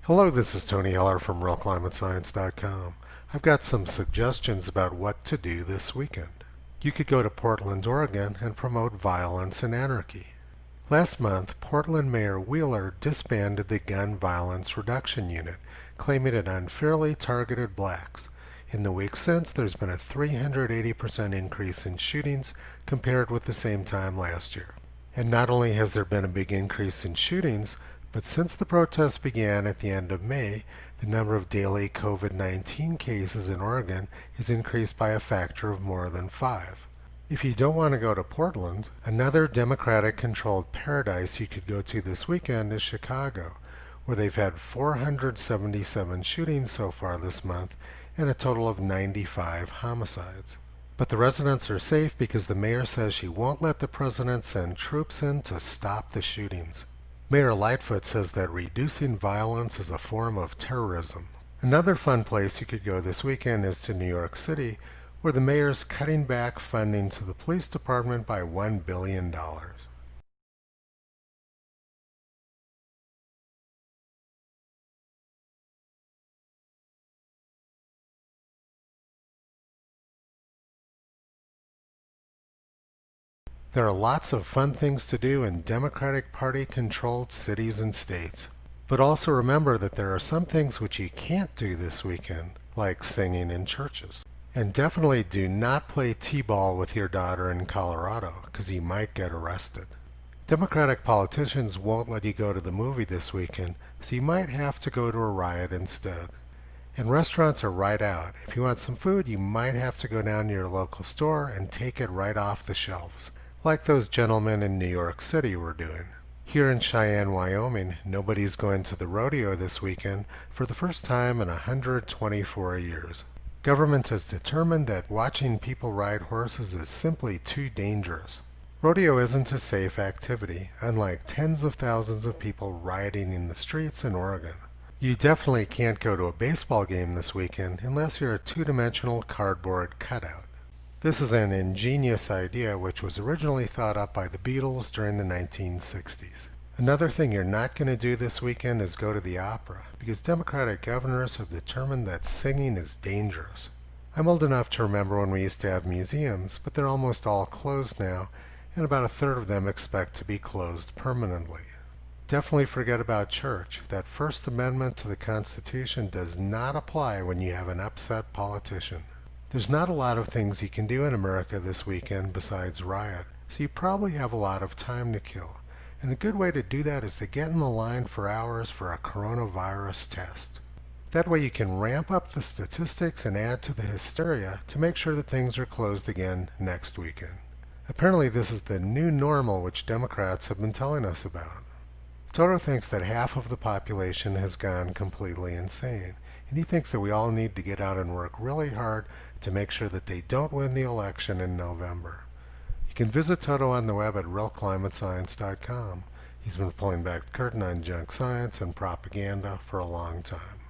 Hello, this is Tony Heller from RealClimateScience.com. I've got some suggestions about what to do this weekend. You could go to Portland, Oregon and promote violence and anarchy. Last month, Portland Mayor Wheeler disbanded the Gun Violence Reduction Unit, claiming it unfairly targeted blacks. In the week since, there's been a 380% increase in shootings compared with the same time last year. And not only has there been a big increase in shootings, but since the protests began at the end of May, the number of daily COVID-19 cases in Oregon has increased by a factor of more than 5. If you don't want to go to Portland, another Democratic-controlled paradise you could go to this weekend is Chicago, where they've had 477 shootings so far this month and a total of 95 homicides. But the residents are safe because the mayor says she won't let the president send troops in to stop the shootings. Mayor Lightfoot says that reducing violence is a form of terrorism. Another fun place you could go this weekend is to New York City, where the mayor's cutting back funding to the police department by $1 billion. There are lots of fun things to do in Democratic Party-controlled cities and states. But also remember that there are some things which you can't do this weekend, like singing in churches. And definitely do not play t-ball with your daughter in Colorado, because you might get arrested. Democratic politicians won't let you go to the movie this weekend, so you might have to go to a riot instead. And restaurants are right out. If you want some food, you might have to go down to your local store and take it right off the shelves, like those gentlemen in New York City were doing. Here in Cheyenne, Wyoming, nobody's going to the rodeo this weekend for the first time in 124 years. Government has determined that watching people ride horses is simply too dangerous. Rodeo isn't a safe activity, unlike tens of thousands of people rioting in the streets in Oregon. You definitely can't go to a baseball game this weekend unless you're a two-dimensional cardboard cutout. This is an ingenious idea which was originally thought up by the Beatles during the 1960s. Another thing you're not going to do this weekend is go to the opera, because Democratic governors have determined that singing is dangerous. I'm old enough to remember when we used to have museums, but they're almost all closed now, and about a third of them expect to be closed permanently. Definitely forget about church. That First Amendment to the Constitution does not apply when you have an upset politician. There's not a lot of things you can do in America this weekend besides riot, so you probably have a lot of time to kill. And a good way to do that is to get in the line for hours for a coronavirus test. That way you can ramp up the statistics and add to the hysteria to make sure that things are closed again next weekend. Apparently this is the new normal which Democrats have been telling us about. Toto thinks that half of the population has gone completely insane, and he thinks that we all need to get out and work really hard to make sure that they don't win the election in November. You can visit Toto on the web at realclimatescience.com. He's been pulling back the curtain on junk science and propaganda for a long time.